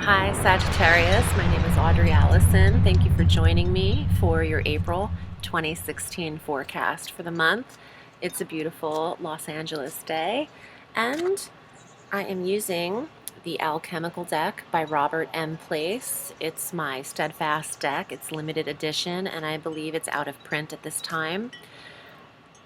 Hi, Sagittarius. My name is Audrey Allison. Thank you for joining me for your April 2016 forecast for the month. It's a beautiful Los Angeles day, and I am using the Alchemical deck by Robert M. Place. It's my steadfast deck. It's limited edition, and I believe it's out of print at this time.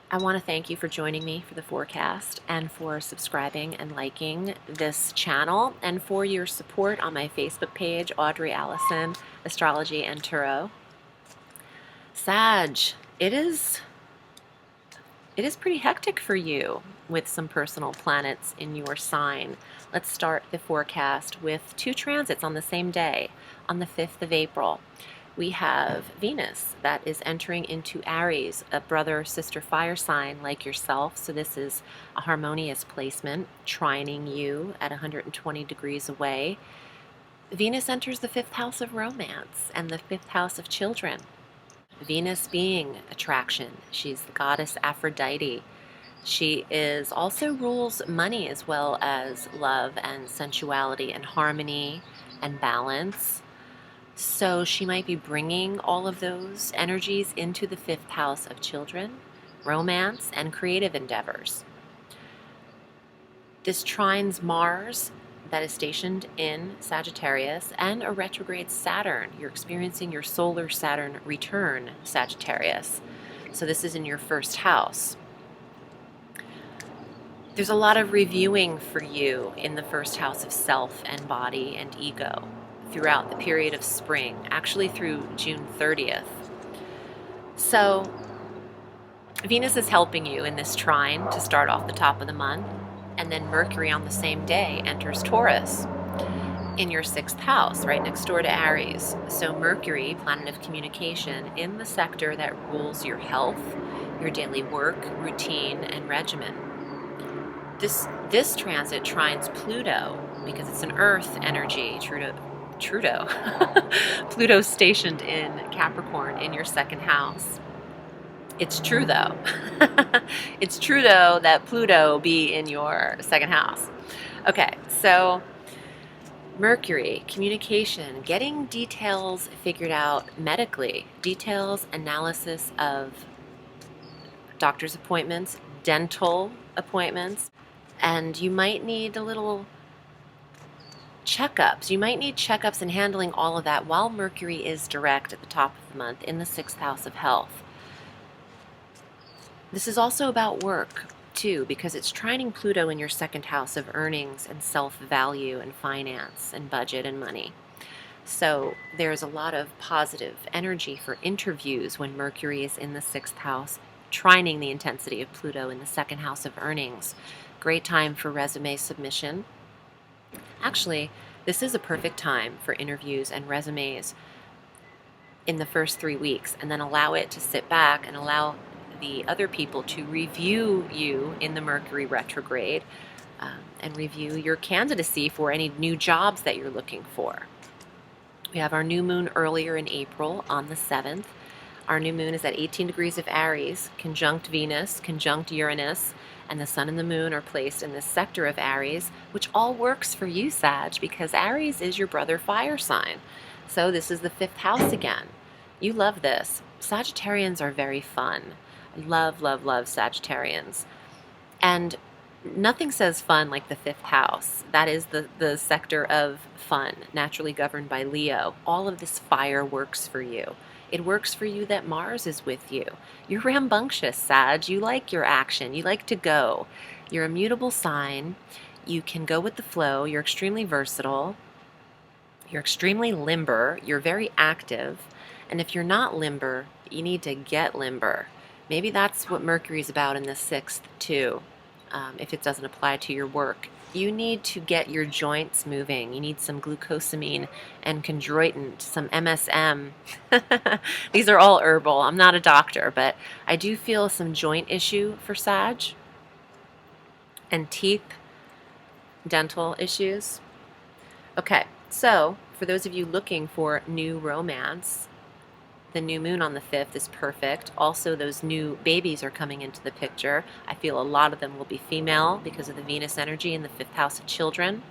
I want to thank you for joining me for the forecast and for subscribing and liking this channel and for your support on my Facebook page, Audrey Allison, Astrology and Tarot. Sag, it is pretty hectic for you with some personal planets in your sign. Let's start the forecast with two transits on the same day, on the 5th of April. We have Venus that is entering into Aries, a brother-sister fire sign like yourself. So this is a harmonious placement, trining you at 120 degrees away. Venus enters the 5th house of romance and the 5th house of children. Venus being attraction. She's the goddess Aphrodite. She also rules money as well as love and sensuality and harmony and balance. So she might be bringing all of those energies into the 5th house of children, romance, and creative endeavors. This trines Mars that is stationed in Sagittarius and a retrograde Saturn. You're experiencing your solar Saturn return, Sagittarius. So this is in your 1st house. There's a lot of reviewing for you in the 1st house of self and body and ego throughout the period of spring, actually through June 30th. So Venus is helping you in this trine to start off the top of the month, and then Mercury on the same day enters Taurus in your 6th house, right next door to Aries. So Mercury, planet of communication, in the sector that rules your health, your daily work, routine, and regimen. This transit trines Pluto because it's an Earth energy, Pluto stationed in Capricorn in your 2nd house. It's true though. It's true though that Pluto be in your 2nd house. Okay, so Mercury, communication, getting details figured out medically, details, analysis of doctor's appointments, dental appointments, and you might need a little checkups. You might need checkups and handling all of that while Mercury is direct at the top of the month in the 6th house of health. This is also about work too, because it's trining Pluto in your 2nd house of earnings and self-value and finance and budget and money. So there's a lot of positive energy for interviews when Mercury is in the 6th house, trining the intensity of Pluto in the 2nd house of earnings. Great time for resume submission. Actually, this is a perfect time for interviews and resumes in the first 3 weeks, and then allow it to sit back and allow the other people to review you in the Mercury retrograde and review your candidacy for any new jobs that you're looking for. We have our new moon earlier in April on the 7th. Our new moon is at 18 degrees of Aries, conjunct Venus, conjunct Uranus, and the sun and the moon are placed in this sector of Aries, which all works for you, Sag, because Aries is your brother fire sign. So this is the 5th house again. You love this. Sagittarians are very fun. I love, love, love Sagittarians. And nothing says fun like the 5th house. That is the sector of fun, naturally governed by Leo. All of this fire works for you. It works for you that Mars is with you. You're rambunctious, Sag. You like your action. You like to go. You're a mutable sign. You can go with the flow. You're extremely versatile. You're extremely limber. You're very active. And if you're not limber, you need to get limber. Maybe that's what Mercury's about in the 6th too, if it doesn't apply to your work. You need to get your joints moving. You need some glucosamine and chondroitin, some MSM. These are all herbal. I'm not a doctor, but I do feel some joint issue for Sag and teeth, dental issues. Okay, so for those of you looking for new romance, the new moon on the 5th is perfect. Also, those new babies are coming into the picture. I feel a lot of them will be female because of the Venus energy in the 5th house of children.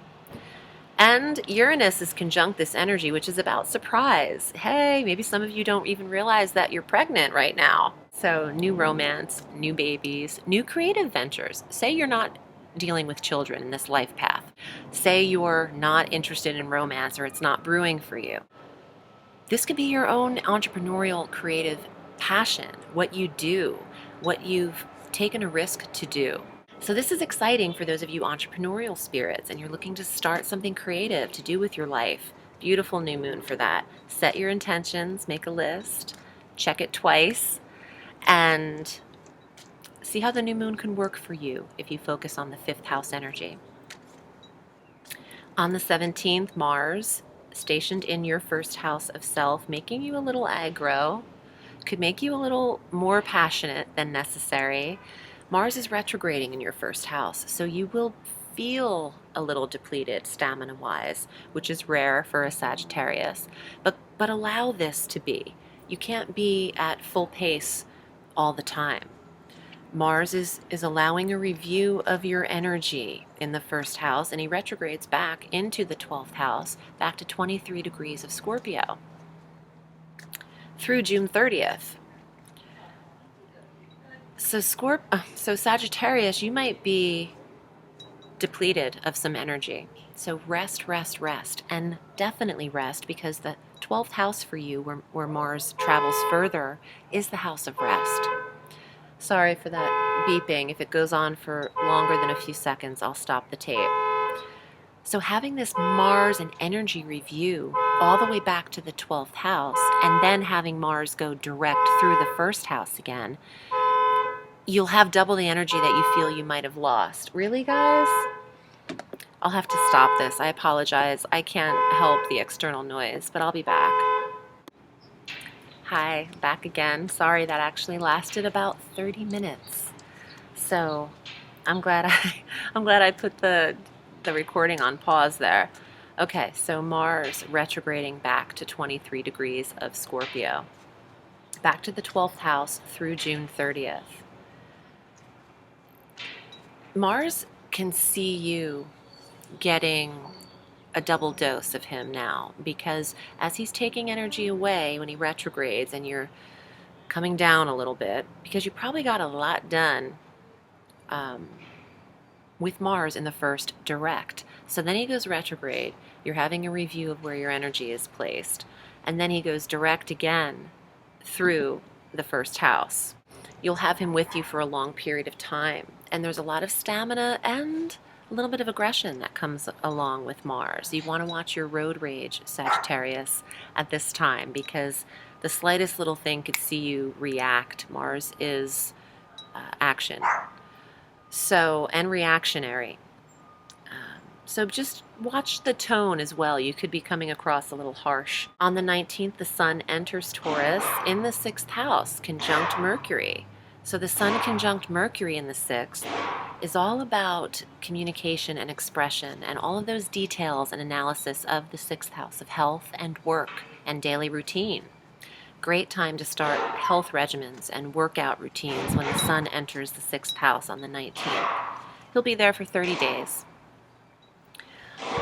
And Uranus is conjunct this energy, which is about surprise. Hey, maybe some of you don't even realize that you're pregnant right now. So new romance, new babies, new creative ventures. Say you're not dealing with children in this life path. Say you're not interested in romance or it's not brewing for you. This could be your own entrepreneurial creative passion, what you do, what you've taken a risk to do. So this is exciting for those of you entrepreneurial spirits and you're looking to start something creative to do with your life. Beautiful new moon for that. Set your intentions, make a list, check it twice, and see how the new moon can work for you if you focus on the 5th house energy. On the 17th, Mars, stationed in your 1st house of self, making you a little aggro, could make you a little more passionate than necessary. Mars is retrograding in your 1st house, so you will feel a little depleted stamina-wise, which is rare for a Sagittarius. But allow this to be. You can't be at full pace all the time. Mars is allowing a review of your energy in the 1st house, and he retrogrades back into the 12th house, back to 23 degrees of Scorpio, through June 30th. So Sagittarius, you might be depleted of some energy. So rest, rest, rest, and definitely rest, because the 12th house for you, where Mars travels further, is the house of rest. Sorry for that beeping. If it goes on for longer than a few seconds, I'll stop the tape. So having this Mars and energy review all the way back to the 12th house, and then having Mars go direct through the 1st house again, you'll have double the energy that you feel you might have lost. Really, guys? I'll have to stop this. I apologize. I can't help the external noise, but I'll be back. Hi, back again. Sorry, that actually lasted about 30 minutes. So I'm glad I put the recording on pause there. Okay, so Mars retrograding back to 23 degrees of Scorpio, back to the 12th house through June 30th. Mars can see you getting a double dose of him now, because as he's taking energy away when he retrogrades and you're coming down a little bit, because you probably got a lot done with Mars in the 1st direct. So then he goes retrograde, you're having a review of where your energy is placed, and then he goes direct again through the 1st house. You'll have him with you for a long period of time, and there's a lot of stamina and a little bit of aggression that comes along with Mars. You want to watch your road rage, Sagittarius, at this time, because the slightest little thing could see you react. Mars is action, and reactionary. So just watch the tone as well. You could be coming across a little harsh. On the 19th, the Sun enters Taurus in the 6th house, conjunct Mercury. So the Sun conjunct Mercury in the 6th is all about communication and expression and all of those details and analysis of the 6th house of health and work and daily routine. Great time to start health regimens and workout routines when the Sun enters the 6th house on the 19th. He'll be there for 30 days.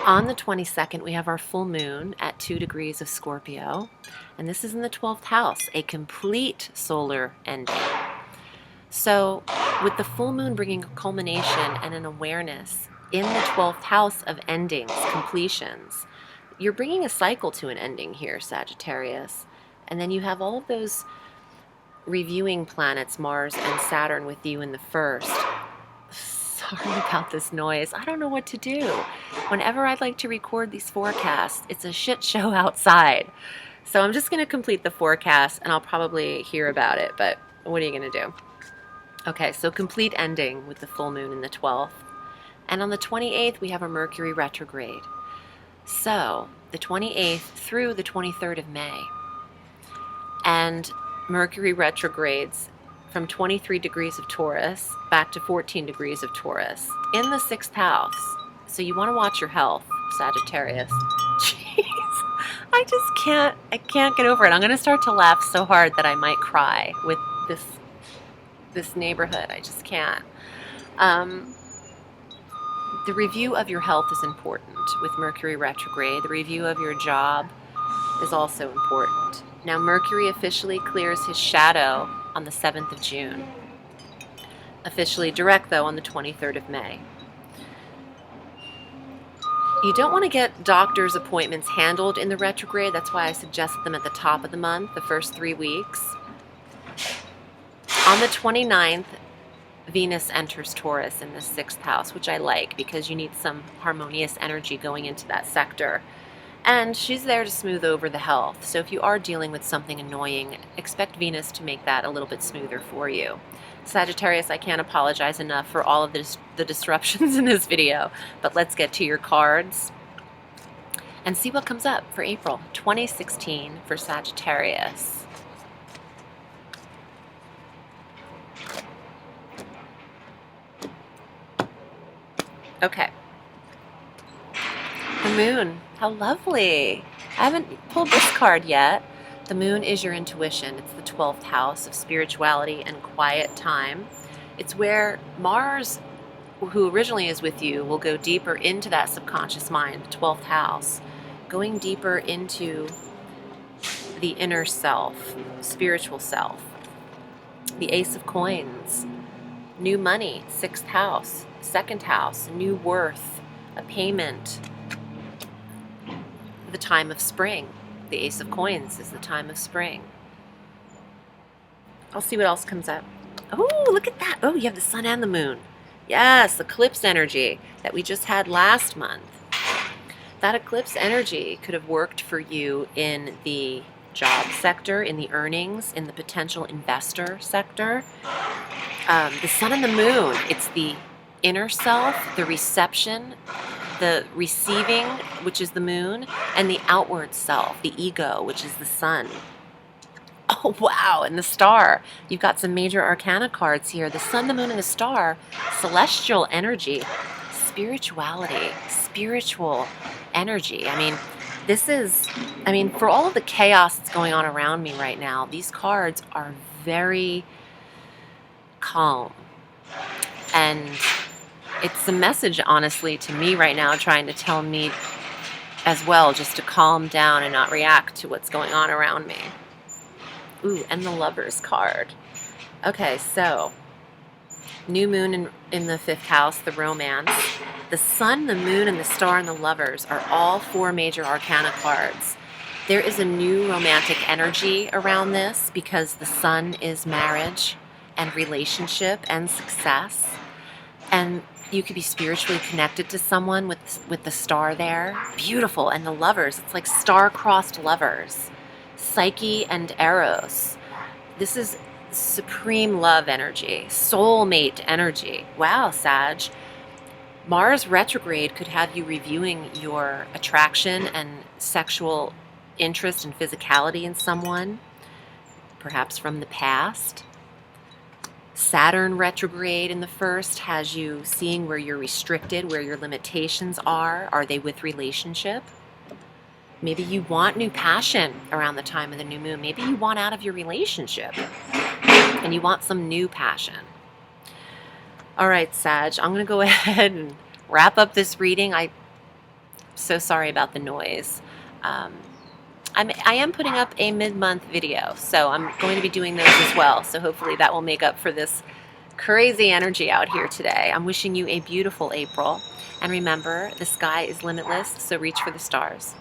On the 22nd, we have our full moon at 2 degrees of Scorpio, and this is in the 12th house, a complete solar ending. So with the full moon bringing a culmination and an awareness in the 12th house of endings, completions, you're bringing a cycle to an ending here, Sagittarius. And then you have all of those reviewing planets, Mars and Saturn, with you in the 1st. Sorry about this noise. I don't know what to do. Whenever I'd like to record these forecasts, it's a shit show outside. So I'm just going to complete the forecast and I'll probably hear about it, but what are you going to do? Okay, so complete ending with the full moon in the 12th. And on the 28th, we have a Mercury retrograde. So the 28th through the 23rd of May. And Mercury retrogrades from 23 degrees of Taurus back to 14 degrees of Taurus in the 6th house. So you want to watch your health, Sagittarius. Jeez, I can't get over it. I'm going to start to laugh so hard that I might cry with this neighborhood. I just can't. The review of your health is important with Mercury retrograde. The review of your job is also important. Now Mercury officially clears his shadow on the 7th of June. Officially direct, though, on the 23rd of May. You don't want to get doctor's appointments handled in the retrograde. That's why I suggest them at the top of the month, the first 3 weeks. On the 29th, Venus enters Taurus in the 6th house, which I like because you need some harmonious energy going into that sector. And she's there to smooth over the health. So if you are dealing with something annoying, expect Venus to make that a little bit smoother for you. Sagittarius, I can't apologize enough for all of the disruptions in this video, but let's get to your cards and see what comes up for April 2016 for Sagittarius. Okay. The Moon. How lovely. I haven't pulled this card yet. The Moon is your intuition. It's the 12th house of spirituality and quiet time. It's where Mars, who originally is with you, will go deeper into that subconscious mind, the 12th house, going deeper into the inner self, spiritual self. The Ace of Coins. New money, 6th house, 2nd house, new worth, a payment. The time of spring. The Ace of Coins is the time of spring. I'll see what else comes up. Oh, look at that. Oh, you have the sun and the moon. Yes, eclipse energy that we just had last month. That eclipse energy could have worked for you in the job sector, in the earnings, in the potential investor sector. The sun and the moon, it's the inner self, the reception, the receiving, which is the moon, and the outward self, the ego, which is the sun. Oh, wow, and the star. You've got some major arcana cards here. The sun, the moon, and the star, celestial energy, spirituality, spiritual energy. For all of the chaos that's going on around me right now, these cards are very calm. And it's a message, honestly, to me right now, trying to tell me as well just to calm down and not react to what's going on around me. Ooh, and the Lovers card. Okay, so new moon in the 5th house, the romance. The sun, the moon, and the star and the Lovers are all 4 major arcana cards. There is a new romantic energy around this because the sun is marriage and relationship and success. And you could be spiritually connected to someone with the star there. Beautiful. And the Lovers, it's like star-crossed lovers. Psyche and Eros. This is supreme love energy, soulmate energy. Wow, Sag. Mars retrograde could have you reviewing your attraction and sexual interest and physicality in someone, perhaps from the past. Saturn retrograde in the 1st has you seeing where you're restricted, where your limitations are. Are they with relationship? Maybe you want new passion around the time of the new moon. Maybe you want out of your relationship and you want some new passion. All right, Sag, I'm going to go ahead and wrap up this reading. I'm so sorry about the noise. I am putting up a mid-month video, so I'm going to be doing those as well. So hopefully that will make up for this crazy energy out here today. I'm wishing you a beautiful April. And remember, the sky is limitless, so reach for the stars.